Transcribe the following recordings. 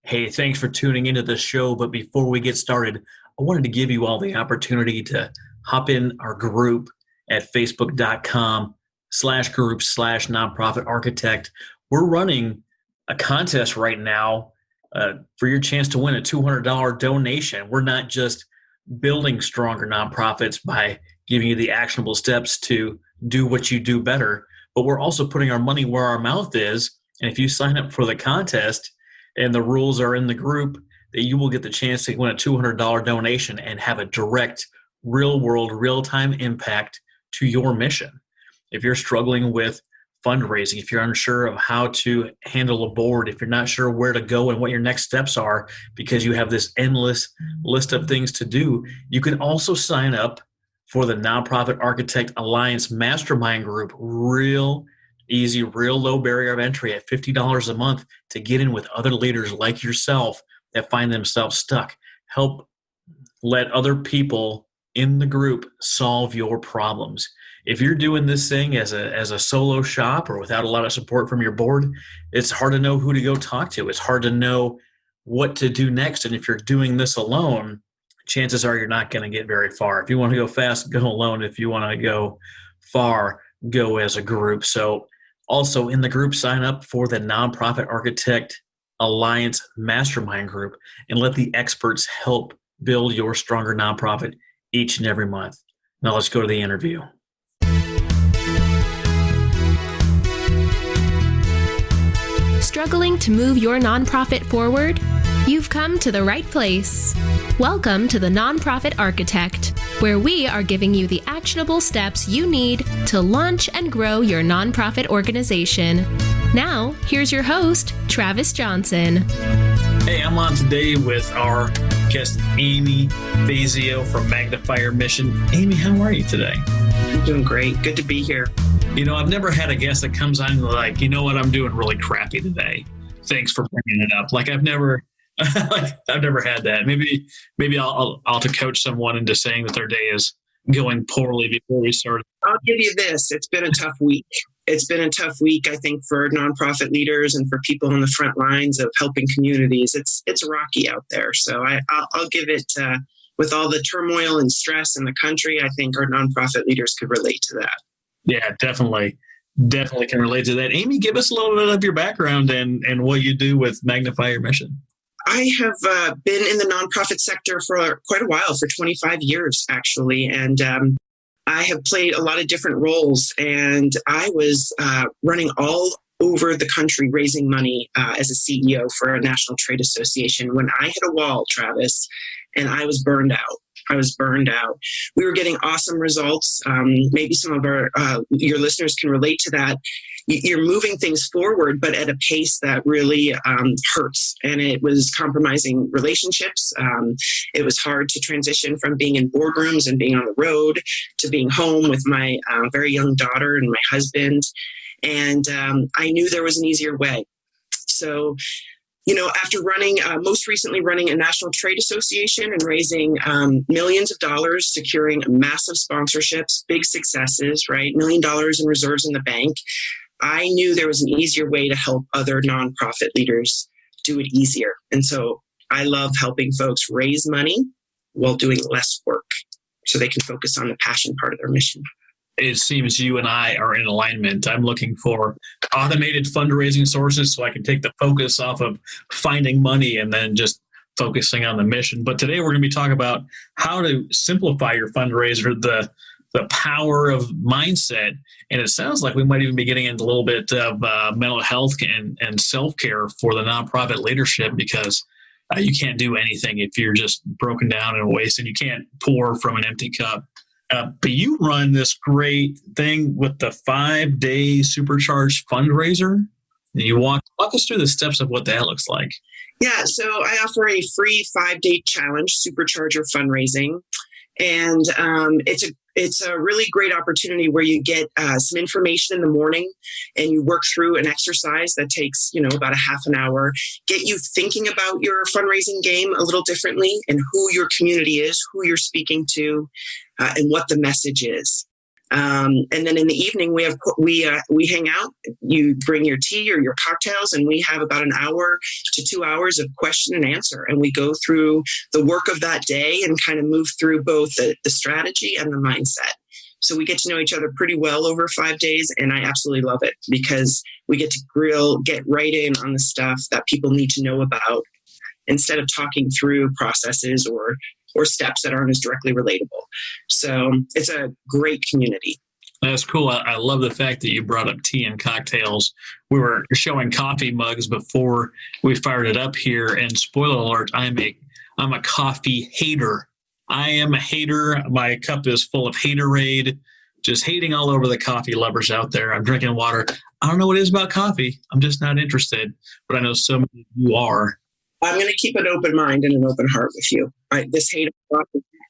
Hey, thanks for tuning into the show. But before we get started, I wanted to give you all the opportunity to hop in our group at facebook.com/group/nonprofit architect. We're running a contest right now for your chance to win a $200 donation. We're not just building stronger nonprofits by giving you the actionable steps to do what you do better, but we're also putting our money where our mouth is. And if you sign up for the contest, and the rules are in the group, that you will get the chance to win a $200 donation and have a direct, real-world, real-time impact to your mission. If you're struggling with fundraising, if you're unsure of how to handle a board, if you're not sure where to go and what your next steps are because you have this endless list of things to do, you can also sign up for the Nonprofit Architect Alliance Mastermind Group. Real easy, real low barrier of entry at $50 a month to get in with other leaders like yourself that find themselves stuck. Help let other people in the group solve your problems. If you're doing this thing as a solo shop or without a lot of support from your board, it's hard to know who to go talk to. It's hard to know what to do next. And if you're doing this alone, chances are you're not going to get very far. If you want to go fast, go alone. If you want to go far, go as a group. So also in the group, sign up for the Nonprofit Architect Alliance Mastermind Group and let the experts help build your stronger nonprofit each and every month. Now let's go to the interview. Struggling to move your nonprofit forward? You've come to the right place. Welcome to the Nonprofit Architect, where we are giving you the actionable steps you need to launch and grow your nonprofit organization. Now, here's your host, Travis Johnson. Hey, I'm on today with our guest, Amy Fazio from Magnify Mission. Amy, how are you today? I'm doing great. Good to be here. You know, I've never had a guest that comes on like, you know what, I'm doing really crappy today. Thanks for bringing it up. Like I've never had that. Maybe I'll have to coach someone into saying that their day is going poorly before we start. I'll give you this. It's been a tough week. It's been a tough week, I think, for nonprofit leaders and for people on the front lines of helping communities. It's rocky out there. So I'll give it, with all the turmoil and stress in the country, I think our nonprofit leaders could relate to that. Yeah, definitely can relate to that. Amy, give us a little bit of your background and what you do with Magnify Your Mission. I have been in the nonprofit sector for quite a while, for 25 years, actually. And I have played a lot of different roles. And I was running all over the country raising money as a CEO for a national trade association when I hit a wall, Travis, and I was burned out. We were getting awesome results. Maybe some of your listeners can relate to that. You're moving things forward, but at a pace that really hurts. And it was compromising relationships. It was hard to transition from being in boardrooms and being on the road to being home with my very young daughter and my husband. And I knew there was an easier way. So, after most recently running a national trade association and raising millions of dollars, securing massive sponsorships, big successes, right? $1 million in reserves in the bank, I knew there was an easier way to help other nonprofit leaders do it easier. And so I love helping folks raise money while doing less work so they can focus on the passion part of their mission. It seems you and I are in alignment. I'm looking for automated fundraising sources so I can take the focus off of finding money and then just focusing on the mission. But today we're going to be talking about how to simplify your fundraiser, the power of mindset. And it sounds like we might even be getting into a little bit of mental health and self-care for the nonprofit leadership, because you can't do anything if you're just broken down and wasted. You can't pour from an empty cup. But you run this great thing with the 5-day supercharge fundraiser. And you walk us through the steps of what that looks like. Yeah, so I offer a free 5-day challenge, Supercharger Fundraising. And it's a really great opportunity where you get some information in the morning and you work through an exercise that takes, about a half an hour, get you thinking about your fundraising game a little differently and who your community is, who you're speaking to, and what the message is. And then in the evening, we hang out. You bring your tea or your cocktails, and we have about an hour to 2 hours of question and answer. And we go through the work of that day and kind of move through both the strategy and the mindset. So we get to know each other pretty well over 5 days, and I absolutely love it because we get to get right in on the stuff that people need to know about instead of talking through processes or steps that aren't as directly relatable. So it's a great community. That's cool. I love the fact that you brought up tea and cocktails. We were showing coffee mugs before we fired it up here, and spoiler alert, I'm a coffee hater. I am a hater. My cup is full of haterade, just hating all over the coffee lovers out there. I'm drinking water. I don't know what it is about coffee. I'm just not interested, but I know so many of you are. I'm going to keep an open mind and an open heart with you. This hate,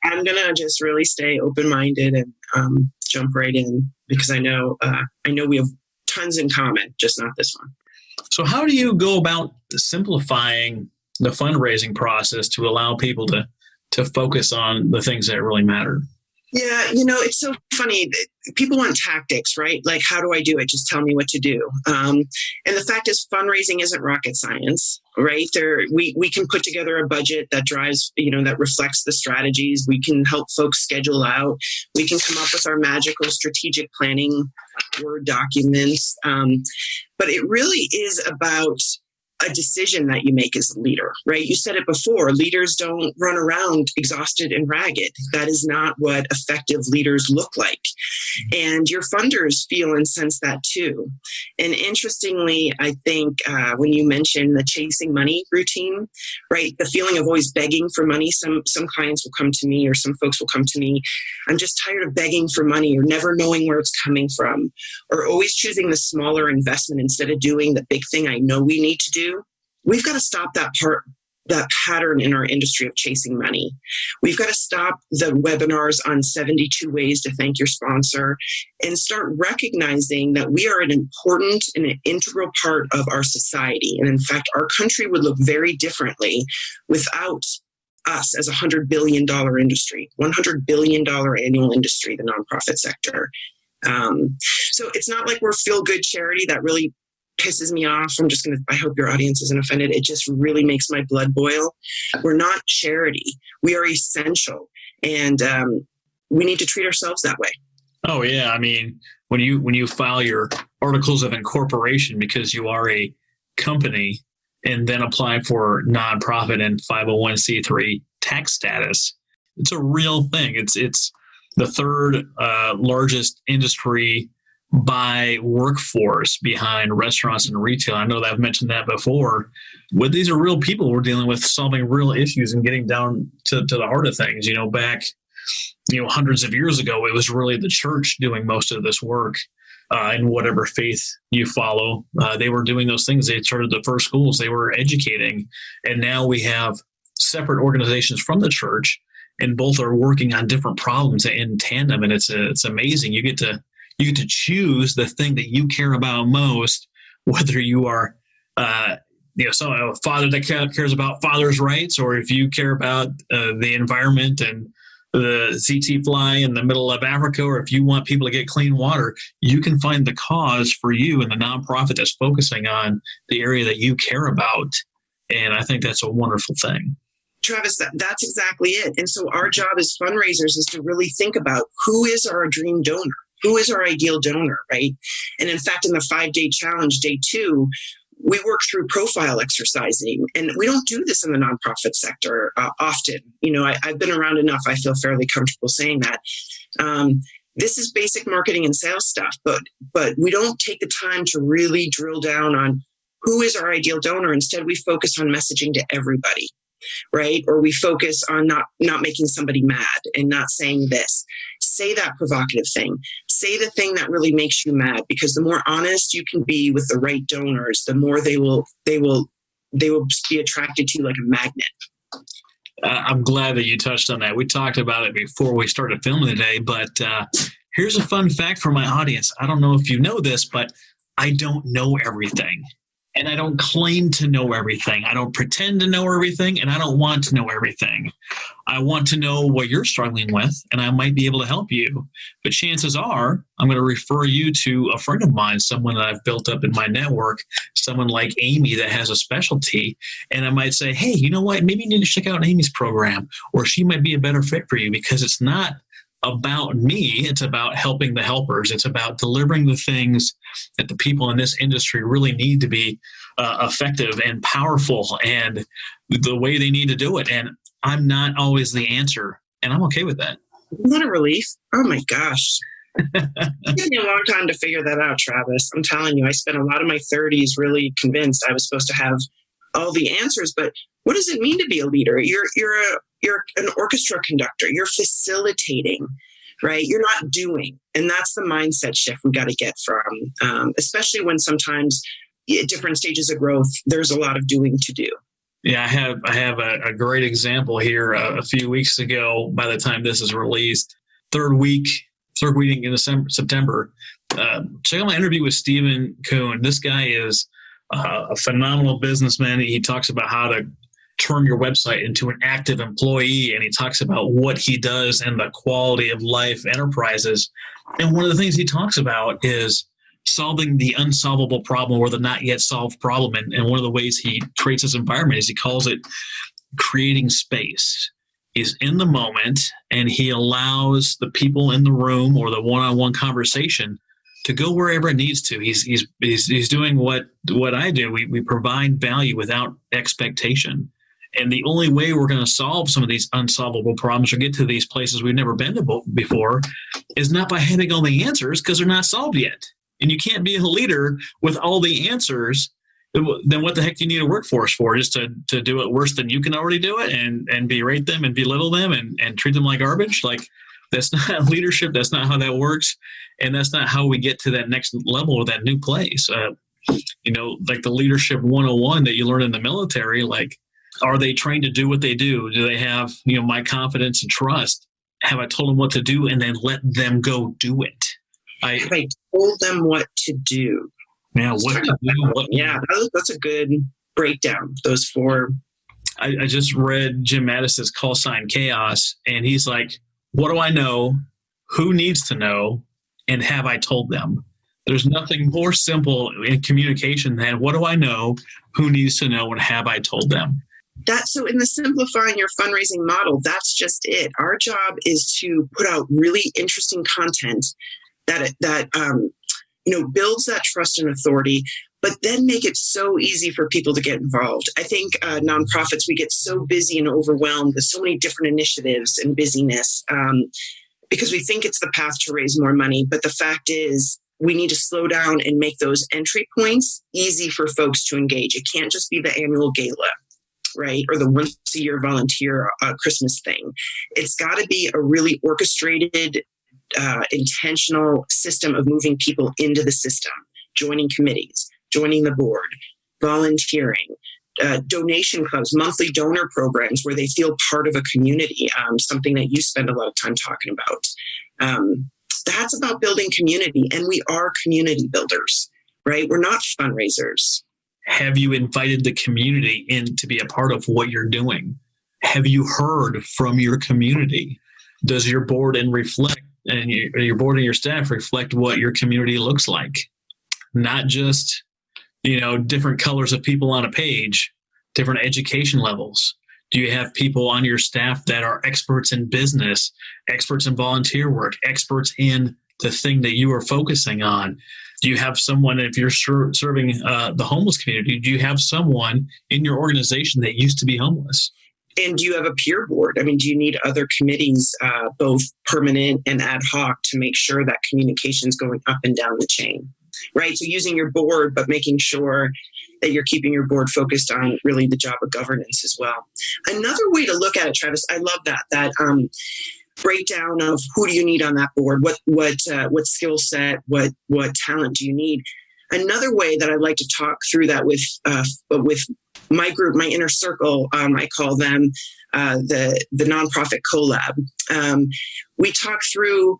I'm going to just really stay open-minded and jump right in because I know we have tons in common, just not this one. So how do you go about simplifying the fundraising process to allow people to focus on the things that really matter? Yeah, it's so funny. People want tactics, right? Like, how do I do it? Just tell me what to do. And the fact is, fundraising isn't rocket science, right? We can put together a budget that drives, that reflects the strategies. We can help folks schedule out. We can come up with our magical strategic planning Word documents. But it really is about a decision that you make as a leader, right? You said it before, leaders don't run around exhausted and ragged. That is not what effective leaders look like. And your funders feel and sense that too. And interestingly, I think when you mention the chasing money routine, right? The feeling of always begging for money. Some clients will come to me or some folks will come to me. I'm just tired of begging for money or never knowing where it's coming from or always choosing the smaller investment instead of doing the big thing I know we need to do. We've got to stop that pattern in our industry of chasing money. We've got to stop the webinars on 72 ways to thank your sponsor and start recognizing that we are an important and an integral part of our society. And in fact, our country would look very differently without us as a $100 billion industry, $100 billion annual industry, the nonprofit sector. So it's not like we're feel-good charity that really pisses me off. I hope your audience isn't offended. It just really makes my blood boil. We're not charity. We are essential. And we need to treat ourselves that way. Oh yeah. I mean, when you file your articles of incorporation because you are a company and then apply for nonprofit and 501c3 tax status, it's a real thing. It's the third largest industry by workforce behind restaurants and retail. I know that I've mentioned that before. But these are real people we're dealing with, solving real issues and getting down to the heart of things. Back, hundreds of years ago, it was really the church doing most of this work in whatever faith you follow. They were doing those things. They started the first schools. They were educating. And now we have separate organizations from the church, and both are working on different problems in tandem. And it's amazing. You get to choose the thing that you care about most, whether you are, a father that cares about fathers' rights, or if you care about the environment and the ZT fly in the middle of Africa, or if you want people to get clean water, you can find the cause for you and the nonprofit that's focusing on the area that you care about. And I think that's a wonderful thing. Travis, that's exactly it. And so our job as fundraisers is to really think about who is our dream donor. Who is our ideal donor, right? And in fact, in the 5-day challenge, day 2, we work through profile exercising. And we don't do this in the nonprofit sector often. I've been around enough. I feel fairly comfortable saying that. This is basic marketing and sales stuff, but we don't take the time to really drill down on who is our ideal donor. Instead, we focus on messaging to everybody. Right? Or we focus on not making somebody mad and not saying this. Say that provocative thing. Say the thing that really makes you mad, because the more honest you can be with the right donors, the more they will be attracted to you like a magnet. I'm glad that you touched on that. We talked about it before we started filming today, but here's a fun fact for my audience. I don't know if you know this, but I don't know everything. And I don't claim to know everything. I don't pretend to know everything, and I don't want to know everything. I want to know what you're struggling with, and I might be able to help you. But chances are, I'm going to refer you to a friend of mine, someone that I've built up in my network, someone like Amy that has a specialty. And I might say, hey, you know what? Maybe you need to check out Amy's program, or she might be a better fit for you, because it's not about me. It's about helping the helpers. It's about delivering the things that the people in this industry really need to be effective and powerful, and the way they need to do it. And I'm not always the answer, and I'm okay with that. What a relief. Oh my gosh. It took me a long time to figure that out, Travis. I'm telling you, I spent a lot of my 30s really convinced I was supposed to have all the answers, but what does it mean to be a leader? You're an orchestra conductor. You're facilitating, right? You're not doing. And that's the mindset shift we got to get from, especially when sometimes at different stages of growth, there's a lot of doing to do. Yeah, I have a great example here. A few weeks ago, by the time this is released, third week in September, check out my interview with Stephen Kuhn. This guy is a phenomenal businessman. He talks about how to turn your website into an active employee, and he talks about what he does and the quality of life enterprises. And one of the things he talks about is solving the unsolvable problem, or the not yet solved problem. And one of the ways he creates this environment is he calls it creating space. He's in the moment, and he allows the people in the room or the one-on-one conversation to go wherever it needs to. He's doing what I do. We provide value without expectation. And the only way we're going to solve some of these unsolvable problems or get to these places we've never been to before is not by having all the answers, because they're not solved yet. And you can't be a leader with all the answers. Then what the heck do you need a workforce for? Just to do it worse than you can already do it, and berate them and belittle them and treat them like garbage? Like, that's not leadership. That's not how that works. And that's not how we get to that next level or that new place. Like the leadership 101 that you learn in the military, like, are they trained to do what they do? Do they have, my confidence and trust? Have I told them what to do, and then let them go do it? Have I told them what to do? Yeah, what to do. Yeah, that's a good breakdown. Those four. I just read Jim Mattis's Call Sign Chaos, and he's like, what do I know? Who needs to know? And have I told them? There's nothing more simple in communication than what do I know? Who needs to know? And have I told them? So in the simplifying your fundraising model, that's just it. Our job is to put out really interesting content that builds that trust and authority, but then make it so easy for people to get involved. I think nonprofits, we get so busy and overwhelmed with so many different initiatives and busyness because we think it's the path to raise more money. But the fact is, we need to slow down and make those entry points easy for folks to engage. It can't just be the annual gala, right? Or the once a year volunteer Christmas thing. It's got to be a really orchestrated, intentional system of moving people into the system, joining committees, joining the board, volunteering, donation clubs, monthly donor programs where they feel part of a community, something that you spend a lot of time talking about. That's about building community, and we are community builders, right? We're not fundraisers. Have you invited the community in to be a part of what you're doing? Have you heard from your community? Does your board and your board and your staff reflect what your community looks like? Not just, different colors of people on a page, different education levels. Do you have people on your staff that are experts in business, experts in volunteer work, experts in the thing that you are focusing on? Do you have someone, if you're serving the homeless community, do you have someone in your organization that used to be homeless? And do you have a peer board? I mean, do you need other committees, both permanent and ad hoc, to make sure that communication is going up and down the chain, right? So using your board, but making sure that you're keeping your board focused on really the job of governance as well. Another way to look at it, Travis, I love that breakdown of who do you need on that board, what skill set, what talent do you need. Another way that I like to talk through that with my group, my inner circle, I call them the nonprofit collab. We talk through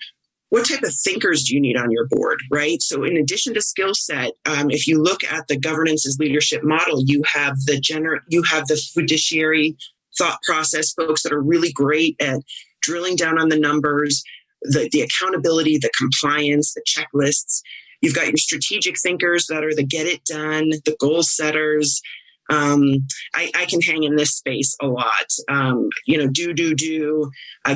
what type of thinkers do you need on your board, right? So in addition to skill set, if you look at the governance as leadership model, you have the fiduciary thought process folks that are really great at drilling down on the numbers, the accountability, the compliance, the checklists. You've got your strategic thinkers that are the get it done, the goal setters. I can hang in this space a lot.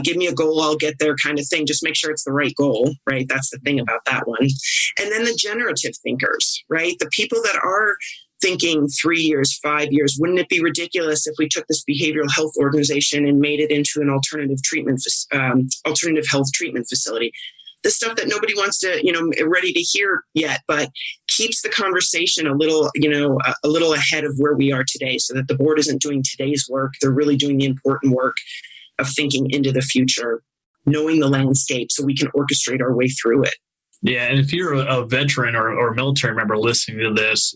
Give me a goal, I'll get there kind of thing. Just make sure it's the right goal, right? That's the thing about that one. And then the generative thinkers, right? The people that are thinking 3 years, 5 years. Wouldn't it be ridiculous if we took this behavioral health organization and made it into an alternative health treatment facility? The stuff that nobody wants to, ready to hear yet, but keeps the conversation a little ahead of where we are today, so that the board isn't doing today's work. They're really doing the important work of thinking into the future, knowing the landscape so we can orchestrate our way through it. Yeah. And if you're a veteran or military member listening to this,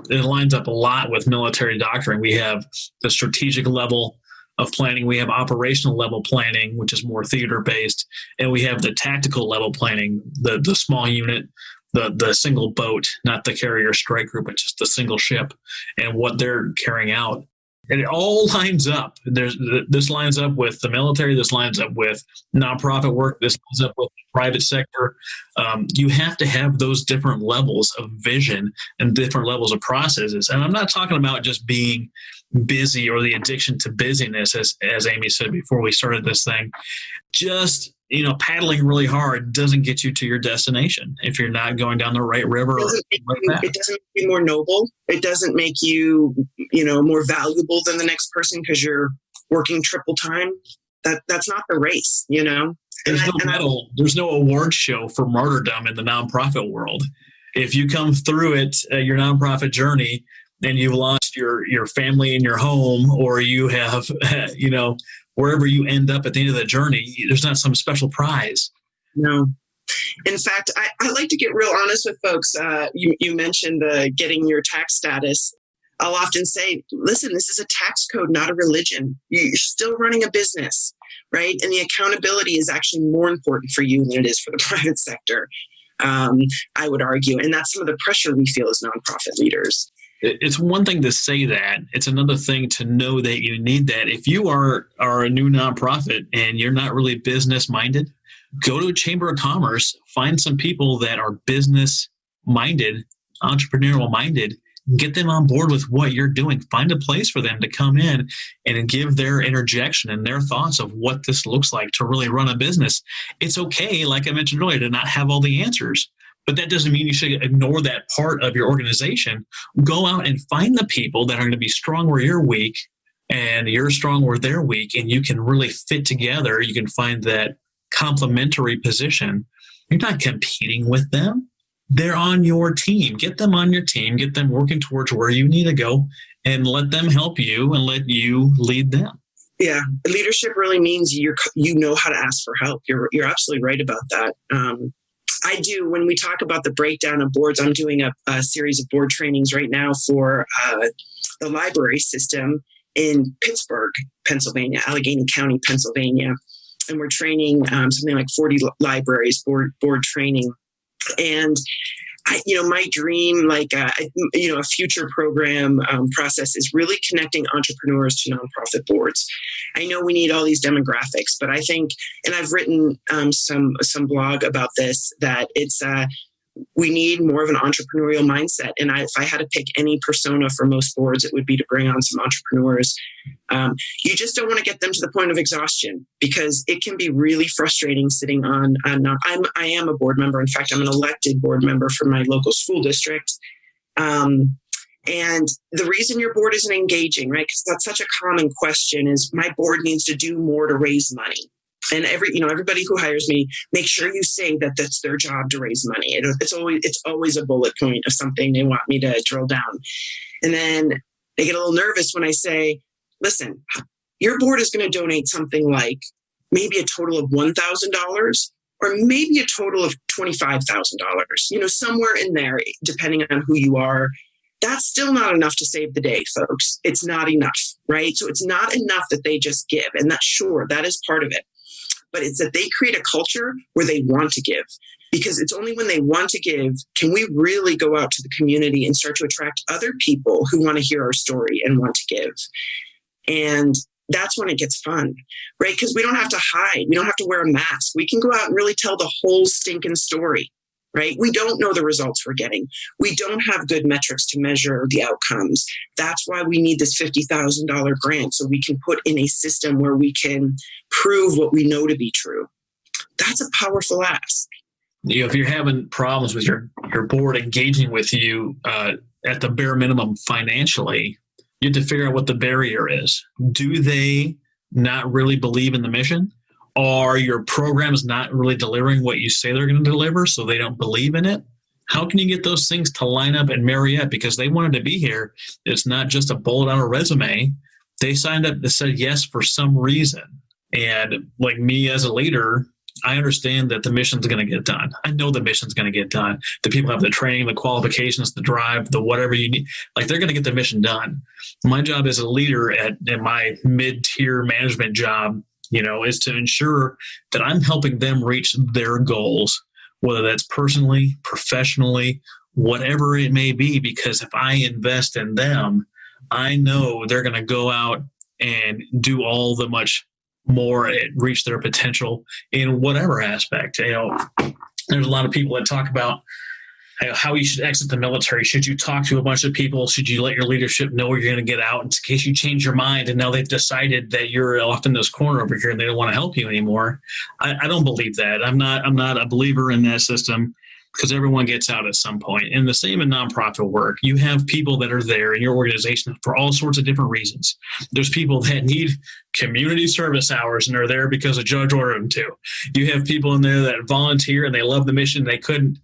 it lines up a lot with military doctrine. We have the strategic level of planning. We have operational level planning, which is more theater based. And we have the tactical level planning, the small unit, the single boat, not the carrier strike group, but just the single ship and what they're carrying out. And it all lines up. This lines up with the military. This lines up with nonprofit work. This lines up with the private sector. You have to have those different levels of vision and different levels of processes. And I'm not talking about just being busy or the addiction to busyness, as Amy said before we started this thing. Just paddling really hard doesn't get you to your destination if you're not going down the right river. It doesn't make you more noble. It doesn't make you, more valuable than the next person because you're working triple time. That's not the race, There's no medal. There's no award show for martyrdom in the nonprofit world. If you come through it, your nonprofit journey, and you've lost your family and your home, or you have, wherever you end up at the end of the journey, there's not some special prize. No. In fact, I like to get real honest with folks. You mentioned getting your tax status. I'll often say, listen, this is a tax code, not a religion. You're still running a business, right? And the accountability is actually more important for you than it is for the private sector, I would argue. And that's some of the pressure we feel as nonprofit leaders. It's one thing to say that. It's another thing to know that you need that. If you are a new nonprofit and you're not really business minded, go to a chamber of commerce, find some people that are business minded, entrepreneurial minded, get them on board with what you're doing. Find a place for them to come in and give their interjection and their thoughts of what this looks like to really run a business. It's okay, like I mentioned earlier, to not have all the answers. But that doesn't mean you should ignore that part of your organization. Go out and find the people that are going to be strong where you're weak, and you're strong where they're weak, and you can really fit together. You can find that complementary position. You're not competing with them. They're on your team. Get them on your team. Get them working towards where you need to go, and let them help you and let you lead them. Yeah, leadership really means you know how to ask for help. You're absolutely right about that. I do. When we talk about the breakdown of boards, I'm doing a series of board trainings right now for the library system in Pittsburgh, Pennsylvania, Allegheny County, Pennsylvania. And we're training something like 40 libraries, board training. And my dream, a future program process is really connecting entrepreneurs to nonprofit boards. I know we need all these demographics, but I think, and I've written some blog about this, that it's we need more of an entrepreneurial mindset. And if I had to pick any persona for most boards, it would be to bring on some entrepreneurs. You just don't want to get them to the point of exhaustion, because it can be really frustrating sitting on. I am a board member. In fact, I'm an elected board member for my local school district. And the reason your board isn't engaging, right? Because that's such a common question, is my board needs to do more to raise money. And everybody who hires me, make sure you say that that's their job to raise money. It's always a bullet point of something they want me to drill down. And then they get a little nervous when I say, listen, your board is going to donate something like maybe a total of $1,000 or maybe a total of $25,000, somewhere in there, depending on who you are. That's still not enough to save the day, folks. It's not enough, right? So it's not enough that they just give. And that is part of it. but it's that they create a culture where they want to give. Because it's only when they want to give can we really go out to the community and start to attract other people who want to hear our story and want to give. And that's when it gets fun, right? Because we don't have to hide. We don't have to wear a mask. We can go out and really tell the whole stinking story, right? We don't know the results we're getting. We don't have good metrics to measure the outcomes. That's why we need this $50,000 grant, so we can put in a system where we can prove what we know to be true. That's a powerful ask. If you're having problems with your board engaging with you at the bare minimum financially, you have to figure out what the barrier is. Do they not really believe in the mission? Are your programs not really delivering what you say they're going to deliver, so they don't believe in it? How can you get those things to line up and marry up? Because they wanted to be here. It's not just a bullet on a resume. They signed up, they said yes for some reason. And like me as a leader, I understand that the mission's going to get done. I know the mission's going to get done. The people have the training, the qualifications, the drive, the whatever you need. Like, they're going to get the mission done. My job as a leader at my mid-tier management job, is to ensure that I'm helping them reach their goals, whether that's personally, professionally, whatever it may be. Because if I invest in them, I know they're going to go out and do all the much more, reach their potential in whatever aspect. There's a lot of people that talk about how you should exit the military. Should you talk to a bunch of people? Should you let your leadership know you're going to get out in case you change your mind and now they've decided that you're off in this corner over here and they don't want to help you anymore? I don't believe that. I'm not a believer in that system, because everyone gets out at some point. And the same in nonprofit work. You have people that are there in your organization for all sorts of different reasons. There's people that need community service hours and are there because a judge ordered them to. You have people in there that volunteer and they love the mission. They couldn't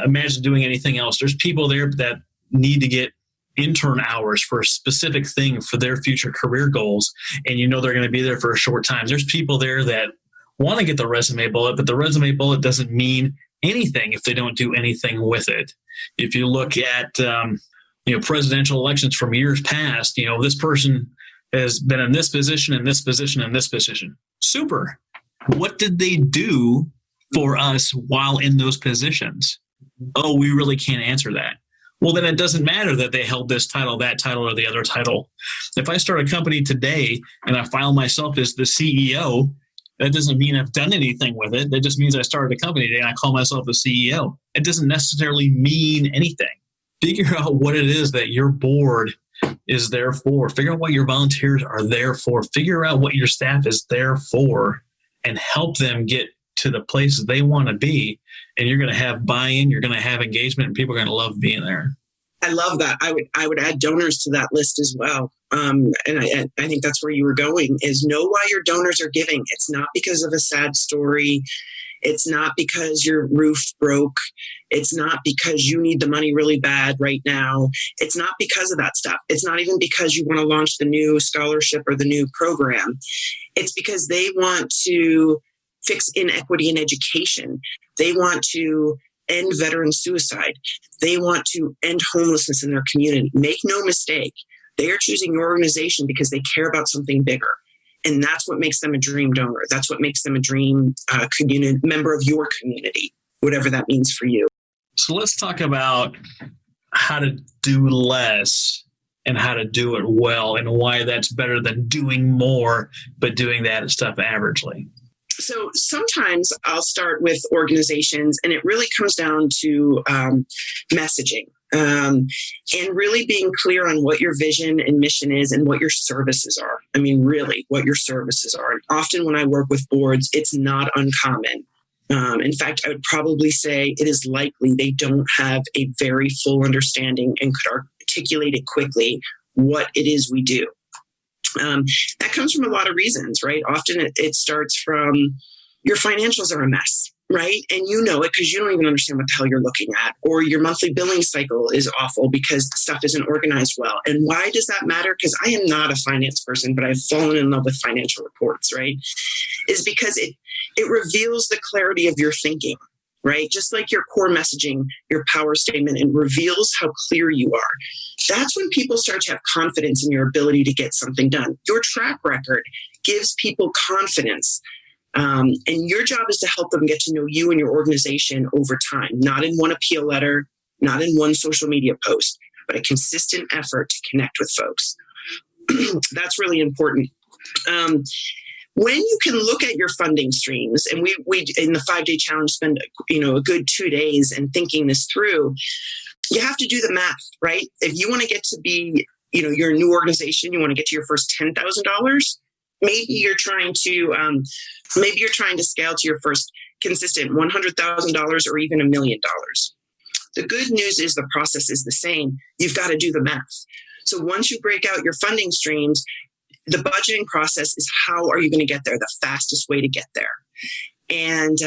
imagine doing anything else. There's people there that need to get intern hours for a specific thing for their future career goals. And they're going to be there for a short time. There's people there that want to get the resume bullet, but the resume bullet doesn't mean anything if they don't do anything with it. If you look at presidential elections from years past, this person has been in this position, in this position, in this position. Super. What did they do for us while in those positions? Oh, we really can't answer that. Well, then it doesn't matter that they held this title, that title, or the other title. If I start a company today and I file myself as the CEO, that doesn't mean I've done anything with it. That just means I started a company today and I call myself a CEO. It doesn't necessarily mean anything. Figure out what it is that your board is there for. Figure out what your volunteers are there for. Figure out what your staff is there for and help them get to the places they want to be. And you're going to have buy-in, you're going to have engagement, and people are going to love being there. I love that. I would add donors to that list as well. And I think that's where you were going, is know why your donors are giving. It's not because of a sad story. It's not because your roof broke. It's not because you need the money really bad right now. It's not because of that stuff. It's not even because you want to launch the new scholarship or the new program. It's because they want to fix inequity in education. They want to end veteran suicide. They want to end homelessness in their community. Make no mistake, they are choosing your organization because they care about something bigger. And that's what makes them a dream donor. That's what makes them a dream community member of your community, whatever that means for you. So let's talk about how to do less and how to do it well, and why that's better than doing more, but doing that stuff averagely. So sometimes I'll start with organizations, and it really comes down to messaging and really being clear on what your vision and mission is and what your services are. I mean, really what your services are. And often when I work with boards, it's not uncommon. In fact, I would probably say it is likely they don't have a very full understanding and could articulate it quickly what it is we do. That comes from a lot of reasons, right? Often it starts from your financials are a mess, right? And you know it because you don't even understand what the hell you're looking at. Or your monthly billing cycle is awful because stuff isn't organized well. And why does that matter? Because I am not a finance person, but I've fallen in love with financial reports, right? Is because it reveals the clarity of your thinking, right? Just like your core messaging, your power statement, it reveals how clear you are. That's when people start to have confidence in your ability to get something done. Your track record gives people confidence And your job is to help them get to know you and your organization over time, not in one appeal letter, not in one social media post, but a consistent effort to connect with folks. That's really important. When you can look at your funding streams, and we in the 5-day challenge spend a good 2 days and thinking this through, you have to do the math, right? If you want to get to be, you're a new organization, you want to get to your first $10,000, maybe you're trying to scale to your first consistent $100,000 or even $1 million. The good news is the process is the same. You've got to do the math. So once you break out your funding streams, the budgeting process is how are you going to get there, the fastest way to get there. And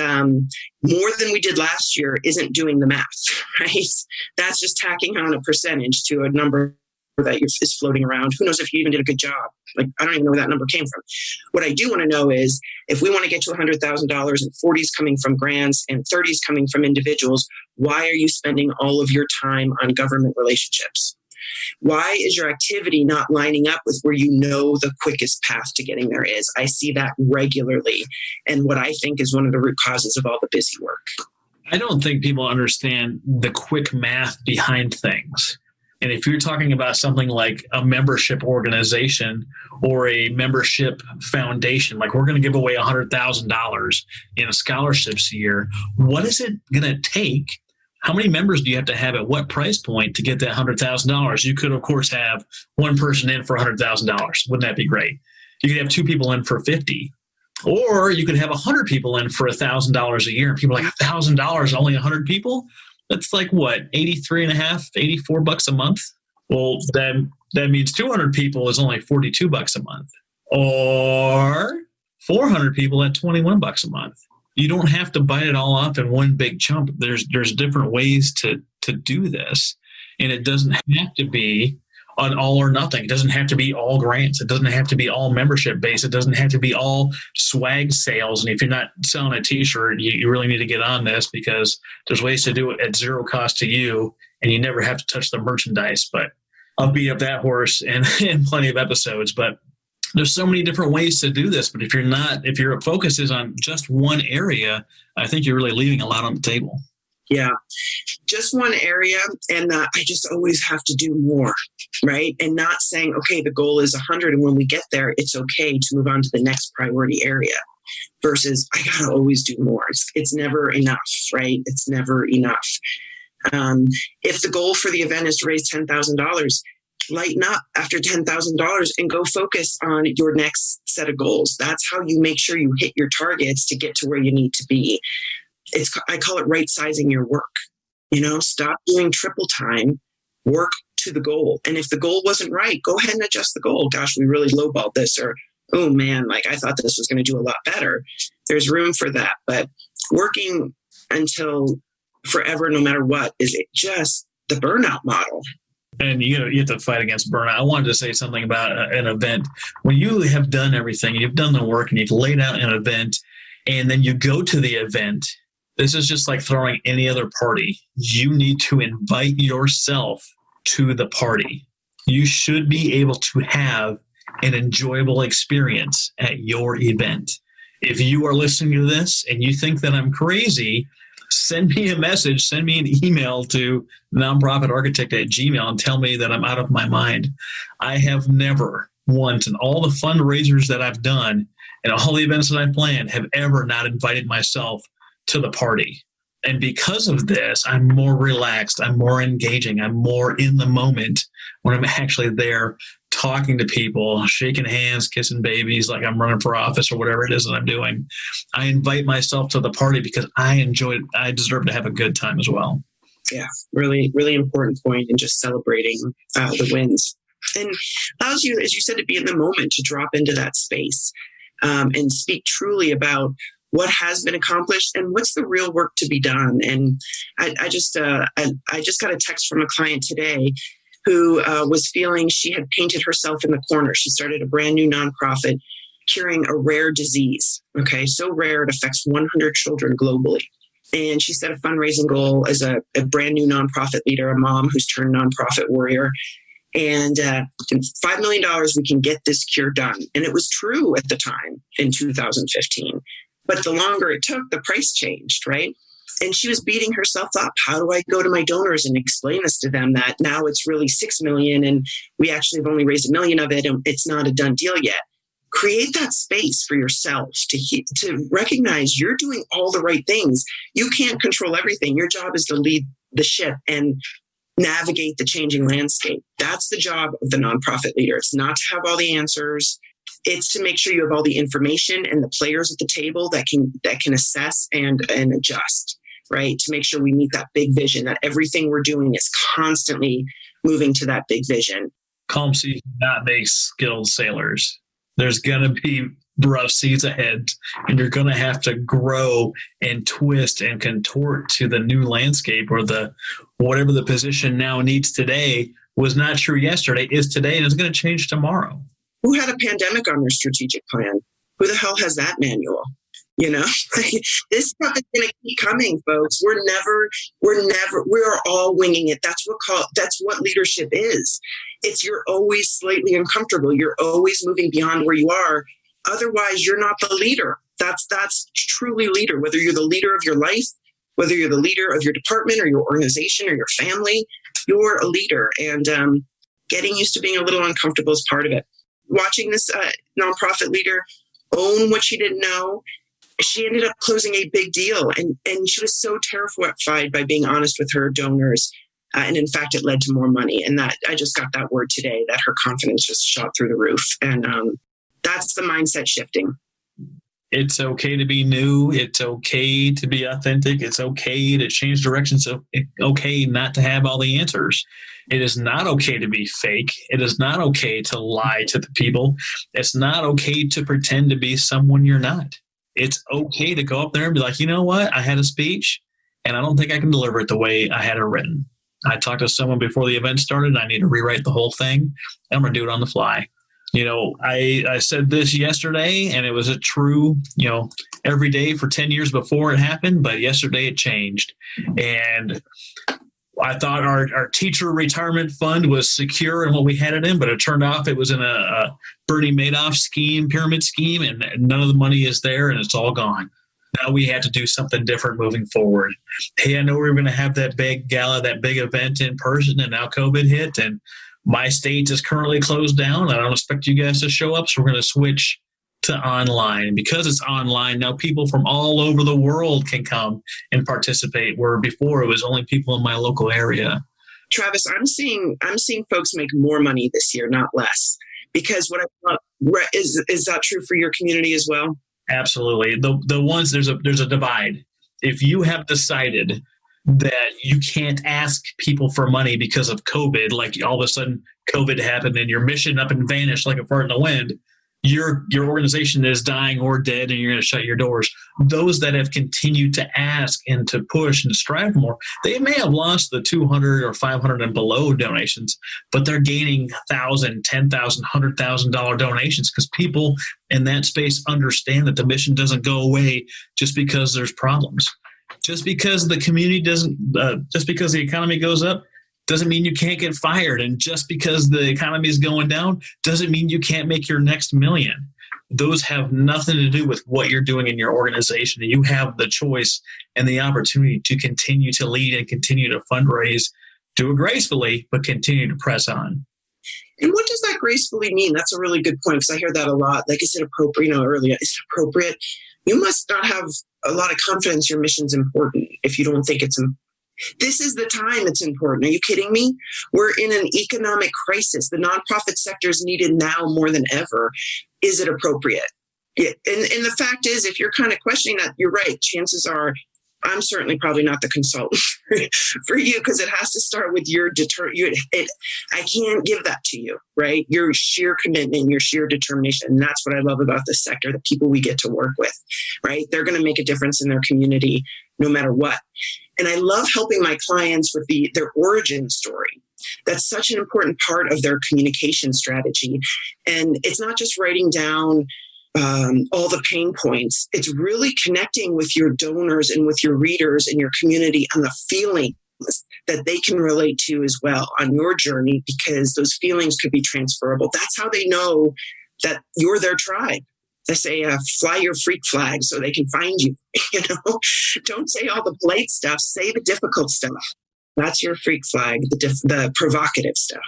more than we did last year isn't doing the math, right? That's just tacking on a percentage to a number that is floating around. Who knows if you even did a good job? Like, I don't even know where that number came from. What I do want to know is if we want to get to $100,000 and 40 is coming from grants and 30 is coming from individuals, why are you spending all of your time on government relationships? Why is your activity not lining up with where you know the quickest path to getting there is? I see that regularly. And what I think is one of the root causes of all the busy work. I don't think people understand the quick math behind things. And if you're talking about something like a membership organization or a membership foundation, like we're going to give away $100,000 in scholarships a year, what is it going to take? How many members do you have to have at what price point to get that $100,000? You could, of course, have one person in for $100,000. Wouldn't that be great? You could have two people in for $50,000. Or you could have 100 people in for $1,000 a year. And people are like, $1,000, only 100 people? That's like what, $84 a month? Well, that means 200 people is only $42 a month. Or 400 people at $21 a month. You don't have to bite it all off in one big chunk. There's different ways to do this. And it doesn't have to be an all or nothing. It doesn't have to be all grants. It doesn't have to be all membership based. It doesn't have to be all swag sales. And if you're not selling a t-shirt, you really need to get on this because there's ways to do it at zero cost to you and you never have to touch the merchandise. But I'll beat up that horse in plenty of episodes. But there's so many different ways to do this. But if your focus is on just one area, I think you're really leaving a lot on the table. Yeah, just one area. And I just always have to do more, right? And not saying, okay, the goal is 100. And when we get there, it's okay to move on to the next priority area versus I got to always do more. It's never enough, right? It's never enough. If the goal for the event is to raise $10,000, lighten up after $10,000 and go focus on your next set of goals. That's how you make sure you hit your targets to get to where you need to be. I call it right sizing your work. Stop doing triple time, work to the goal. And if the goal wasn't right, go ahead and adjust the goal. Gosh, we really lowballed this, or, oh man, I thought this was going to do a lot better. There's room for that. But working until forever, no matter what, is it just the burnout model. And you have to fight against burnout. I wanted to say something about an event. When you have done everything, you've done the work and you've laid out an event, and then you go to the event, this is just like throwing any other party. You need to invite yourself to the party. You should be able to have an enjoyable experience at your event. If you are listening to this and you think that I'm crazy, send me a message, send me an email to nonprofitarchitect@gmail.com and tell me that I'm out of my mind. I have never once in all the fundraisers that I've done and all the events that I've planned have ever not invited myself to the party. And because of this, I'm more relaxed, I'm more engaging, I'm more in the moment when I'm actually there talking to people, shaking hands, kissing babies, like I'm running for office or whatever it is that I'm doing. I invite myself to the party because I enjoy it. I deserve to have a good time as well. Yeah, really, really important point in just celebrating the wins. And allows you, as you said, to be in the moment, to drop into that space and speak truly about what has been accomplished and what's the real work to be done. And I just got a text from a client today who was feeling she had painted herself in the corner. She started a brand new nonprofit curing a rare disease. Okay, so rare it affects 100 children globally. And she set a fundraising goal as a brand new nonprofit leader, a mom who's turned nonprofit warrior. And $5 million, we can get this cure done. And it was true at the time in 2015. But the longer it took, the price changed, right? And she was beating herself up. How do I go to my donors and explain this to them that now it's really 6 million and we actually have only raised 1 million of it and it's not a done deal yet? Create that space for yourself to recognize you're doing all the right things. You can't control everything. Your job is to lead the ship and navigate the changing landscape. That's the job of the nonprofit leader. It's not to have all the answers. It's to make sure you have all the information and the players at the table that can assess and adjust, right? To make sure we meet that big vision, that everything we're doing is constantly moving to that big vision. Calm seas do not make skilled sailors. There's going to be rough seas ahead, and you're going to have to grow and twist and contort to the new landscape, or whatever the position now needs today was not true yesterday, is today, and it's going to change tomorrow. Who had a pandemic on their strategic plan? Who the hell has that manual? This stuff is going to keep coming, folks. We are all winging it. That's what leadership is. You're always slightly uncomfortable. You're always moving beyond where you are. Otherwise, you're not the leader. That's truly leader. Whether you're the leader of your life, whether you're the leader of your department or your organization or your family, you're a leader. And getting used to being a little uncomfortable is part of it. Watching this nonprofit leader own what she didn't know, she ended up closing a big deal. And she was so terrified by being honest with her donors. And in fact, it led to more money. And that I just got that word today, that her confidence just shot through the roof. And that's the mindset shifting. It's okay to be new. It's okay to be authentic. It's okay to change directions. It's okay not to have all the answers. It is not okay to be fake. It is not okay to lie to the people. It's not okay to pretend to be someone you're not. It's okay to go up there and be like, you know what? I had a speech and I don't think I can deliver it the way I had it written. I talked to someone before the event started and I need to rewrite the whole thing. And I'm going to do it on the fly. I said this yesterday and it was a true, every day for 10 years before it happened, but yesterday it changed. And I thought our teacher retirement fund was secure in what we had it in, but it turned out it was in a Bernie Madoff pyramid scheme, and none of the money is there and it's all gone. Now we had to do something different moving forward. Hey, I know we were going to have that big gala, that big event in person, and now COVID hit, and my state is currently closed down. I don't expect you guys to show up, so we're going to switch to online. And because it's online, now people from all over the world can come and participate, where before it was only people in my local area. Travis, I'm seeing folks make more money this year, not less. Because what I thought, is that true for your community as well? Absolutely. The ones, there's a divide. If you have decided that you can't ask people for money because of COVID, like all of a sudden COVID happened and your mission up and vanished like a fart in the wind, your organization is dying or dead and you're going to shut your doors. Those that have continued to ask and to push and strive for more, they may have lost the 200 or 500 and below donations, but they're gaining $1,000, $10,000, $100,000 donations because people in that space understand that the mission doesn't go away just because there's problems. Just because the community just because the economy goes up, doesn't mean you can't get fired. And just because the economy is going down, doesn't mean you can't make your next million. Those have nothing to do with what you're doing in your organization. You have the choice and the opportunity to continue to lead and continue to fundraise, do it gracefully, but continue to press on. And what does that gracefully mean? That's a really good point, because I hear that a lot. Like, is it appropriate? Earlier, is it appropriate? You must not have a lot of confidence your mission's important if you don't think it's important. This is the time it's important. Are you kidding me? We're in an economic crisis. The nonprofit sector is needed now more than ever. Is it appropriate? Yeah. And the fact is, if you're kind of questioning that, you're right. Chances are I'm certainly probably not the consultant for you, because it has to start with your I can't give that to you, right? Your sheer commitment, your sheer determination. And that's what I love about this sector, the people we get to work with, right? They're going to make a difference in their community no matter what. And I love helping my clients with their origin story. That's such an important part of their communication strategy. And it's not just writing down all the pain points. It's really connecting with your donors and with your readers and your community on the feelings that they can relate to as well on your journey, because those feelings could be transferable. That's how they know that you're their tribe. I say, fly your freak flag so they can find you. Don't say all the polite stuff. Say the difficult stuff. That's your freak flag, the provocative stuff.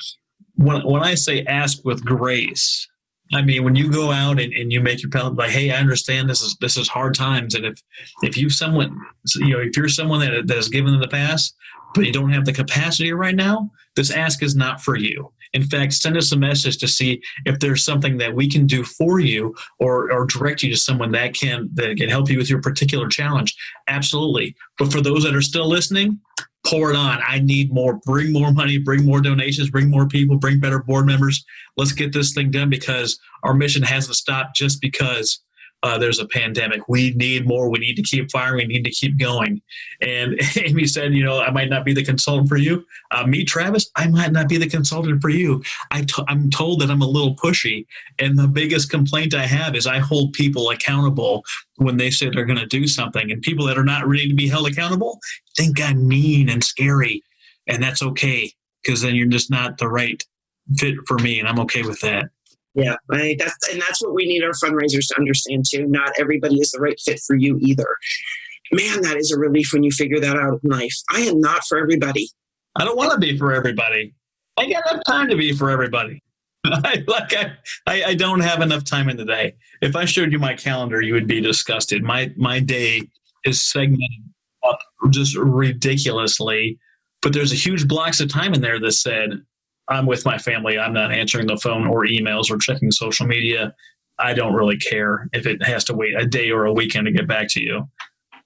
When I say ask with grace, I mean, when you go out and you make your palate like, hey, I understand this is hard times. And if you're someone that has given in the past, but you don't have the capacity right now, this ask is not for you. In fact, send us a message to see if there's something that we can do for you or direct you to someone that can help you with your particular challenge. Absolutely. But for those that are still listening, pour it on. I need more. Bring more money, bring more donations, bring more people, bring better board members. Let's get this thing done because our mission hasn't stopped just because there's a pandemic. We need more. We need to keep firing. We need to keep going. And Amy said, I might not be the consultant for you. Me, Travis, I might not be the consultant for you. I'm told that I'm a little pushy. And the biggest complaint I have is I hold people accountable when they say they're going to do something. And people that are not ready to be held accountable think I'm mean and scary. And that's okay, because then you're just not the right fit for me. And I'm okay with that. Yeah, that's what we need our fundraisers to understand too. Not everybody is the right fit for you either. Man, that is a relief when you figure that out in life. I am not for everybody. I don't want to be for everybody. I got enough time to be for everybody. I don't have enough time in the day. If I showed you my calendar, you would be disgusted. My day is segmented up just ridiculously, but there's a huge blocks of time in there that said, I'm with my family. I'm not answering the phone or emails or checking social media. I don't really care if it has to wait a day or a weekend to get back to you.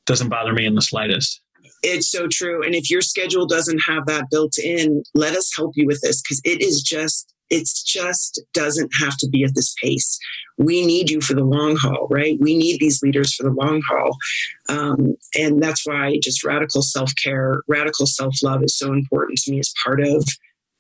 Doesn't bother me in the slightest. It's so true. And if your schedule doesn't have that built in, let us help you with this, because it just doesn't have to be at this pace. We need you for the long haul, right? We need these leaders for the long haul. And that's why just radical self-care, radical self-love is so important to me as part of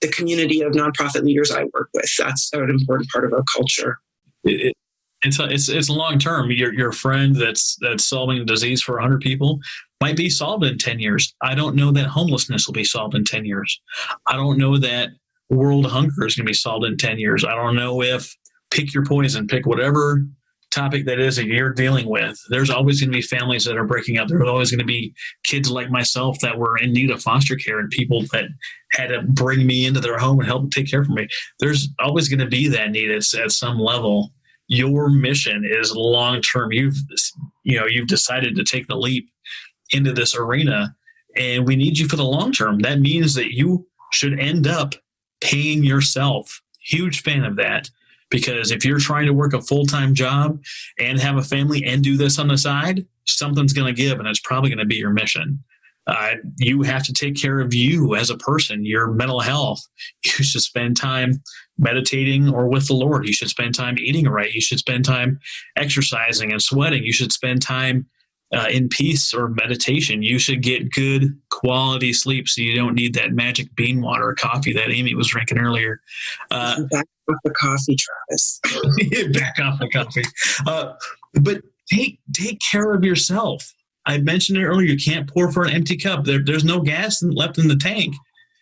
the community of nonprofit leaders I work with. That's an important part of our culture. It's long term. Your friend that's solving a disease for 100 people might be solved in 10 years. I don't know that homelessness will be solved in 10 years. I don't know that world hunger is going to be solved in 10 years. I don't know if pick your poison, pick whatever topic that is that you're dealing with. There's always going to be families that are breaking up. There's always going to be kids like myself that were in need of foster care and people that had to bring me into their home and help take care of me. There's always going to be that need at some level. Your mission is long-term. You've decided to take the leap into this arena, and we need you for the long term. That means that you should end up paying yourself. Huge fan of that. Because if you're trying to work a full-time job and have a family and do this on the side, something's going to give, and it's probably going to be your mission. You have to take care of you as a person, your mental health. You should spend time meditating or with the Lord. You should spend time eating right. You should spend time exercising and sweating. You should spend time in peace or meditation. You should get good quality sleep so you don't need that magic bean water or coffee that Amy was drinking earlier. Back off the coffee, Travis. Back off the coffee. But take care of yourself. I mentioned it earlier. You can't pour for an empty cup. There's no gas left in the tank.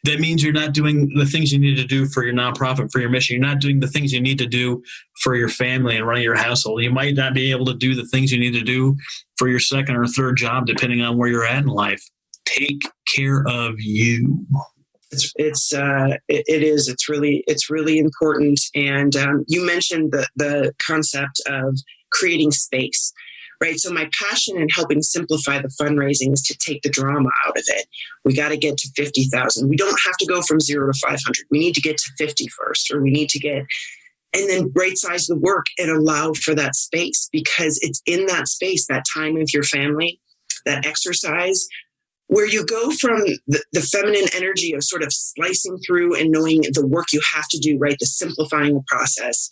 That means you're not doing the things you need to do for your nonprofit, for your mission. You're not doing the things you need to do for your family and running your household. You might not be able to do the things you need to do for your second or third job, depending on where you're at in life. Take care of you. It's really important. And you mentioned the concept of creating space. Right. So my passion in helping simplify the fundraising is to take the drama out of it. We got to get to 50,000. We don't have to go from 0 to 500. We need to get to 50 first, or we need to get, and then right size the work and allow for that space, because it's in that space, that time with your family, that exercise, where you go from the feminine energy of sort of slicing through and knowing the work you have to do, right? The simplifying the process,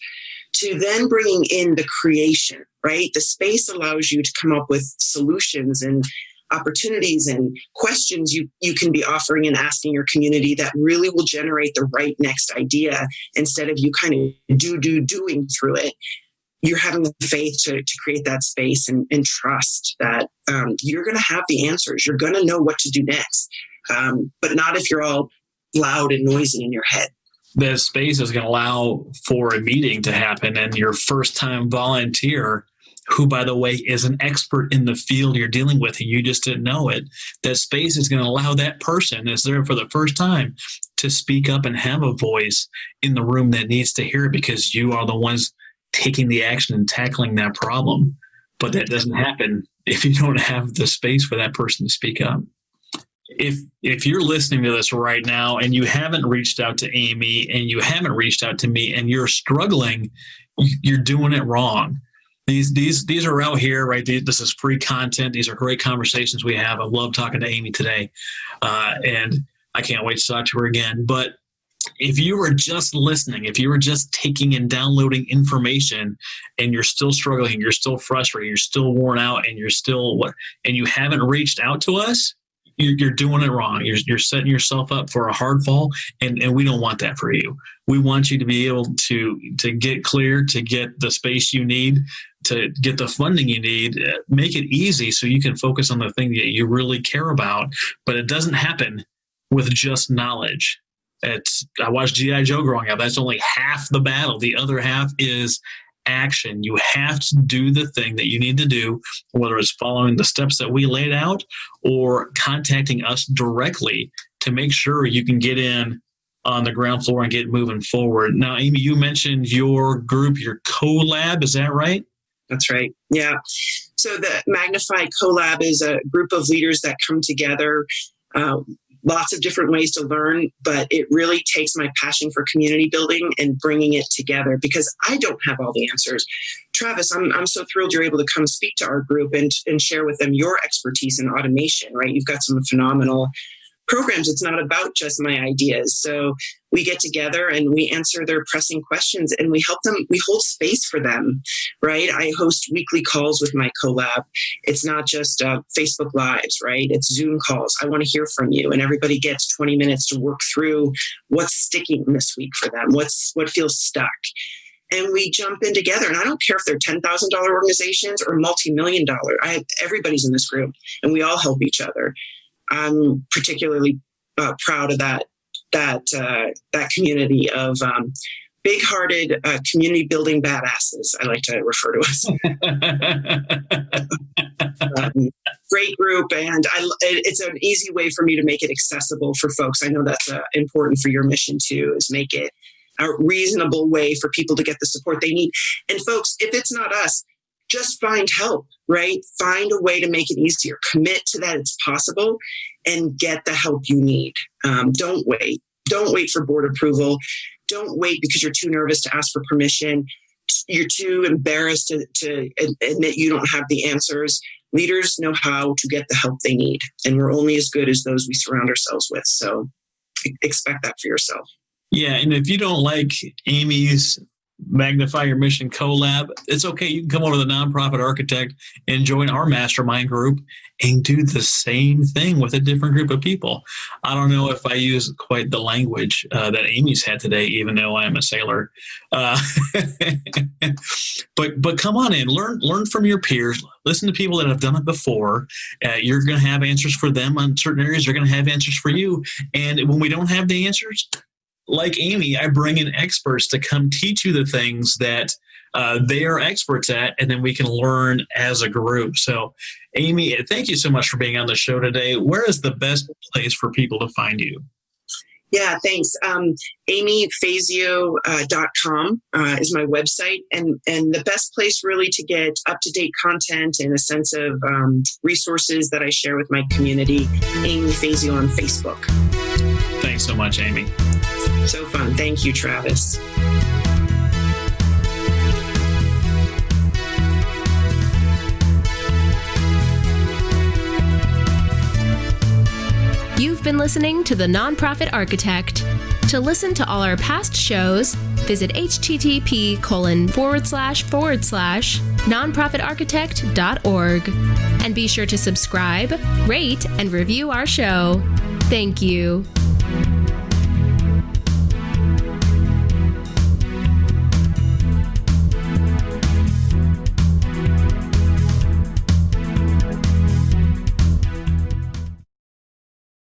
to then bringing in the creation, right? The space allows you to come up with solutions and opportunities and questions you can be offering and asking your community that really will generate the right next idea, instead of you kind of doing through it. You're having the faith to create that space and trust that you're going to have the answers. You're going to know what to do next, but not if you're all loud and noisy in your head. That space is going to allow for a meeting to happen, and your first-time volunteer who, by the way, is an expert in the field you're dealing with, and you just didn't know it, that space is going to allow that person that's there for the first time to speak up and have a voice in the room that needs to hear it, because you are the ones taking the action and tackling that problem. But that doesn't happen if you don't have the space for that person to speak up. If you're listening to this right now and you haven't reached out to Amy and you haven't reached out to me and you're struggling, you're doing it wrong. These are out here, right? This is free content. These are great conversations we have. I love talking to Amy today, and I can't wait to talk to her again. But if you were just listening, if you were just taking and downloading information and you're still struggling, you're still frustrated, you're still worn out, and and you haven't reached out to us, you're doing it wrong. You're setting yourself up for a hard fall, and we don't want that for you. We want you to be able to get clear, to get the space you need, to get the funding you need. Make it easy so you can focus on the thing that you really care about. But it doesn't happen with just knowledge. I watched G.I. Joe growing up. That's only half the battle. The other half is action. You have to do the thing that you need to do, whether it's following the steps that we laid out or contacting us directly to make sure you can get in on the ground floor and get moving forward. Now, Amy, you mentioned your group, your collab. Is that right? That's right. Yeah. So the Magnify collab is a group of leaders that come together, lots of different ways to learn, but it really takes my passion for community building and bringing it together, because I don't have all the answers. Travis, I'm so thrilled you're able to come speak to our group and share with them your expertise in automation, right? You've got some phenomenal programs. It's not about just my ideas. So we get together and we answer their pressing questions and we help them. We hold space for them, right? I host weekly calls with my collab. It's not just Facebook Lives, right? It's Zoom calls. I want to hear from you. And everybody gets 20 minutes to work through what's sticking this week for them, what feels stuck. And we jump in together. And I don't care if they're $10,000 organizations or multi-million-dollar. Everybody's in this group and we all help each other. I'm particularly proud of that community of big-hearted community building badasses. I like to refer to us. Great group, and it's an easy way for me to make it accessible for folks. I know that's important for your mission too, is make it a reasonable way for people to get the support they need. And folks, if it's not us, just find help, right? Find a way to make it easier. Commit to that it's possible and get the help you need. Don't wait. Don't wait for board approval. Don't wait because you're too nervous to ask for permission. You're too embarrassed to admit you don't have the answers. Leaders know how to get the help they need, and we're only as good as those we surround ourselves with. So expect that for yourself. Yeah, and if you don't like Amy's Magnify Your Mission collab, it's okay. You can come over to the Nonprofit Architect and join our mastermind group and do the same thing with a different group of people. I don't know if I use quite the language that Amy's had today, even though I am a sailor. But come on in, learn from your peers, listen to people that have done it before. You're going to have answers for them on certain areas. They're going to have answers for you. And when we don't have the answers, like Amy, I bring in experts to come teach you the things that they are experts at, and then we can learn as a group. So, Amy, thank you so much for being on the show today. Where is the best place for people to find you? Yeah, thanks. AmyFazio.com is my website, and the best place really to get up-to-date content and a sense of resources that I share with my community, Amy Fazio on Facebook. Thanks so much, Amy. So fun. Thank you, Travis. You've been listening to The Nonprofit Architect. To listen to all our past shows, visit http://nonprofitarchitect.org. And be sure to subscribe, rate, and review our show. Thank you.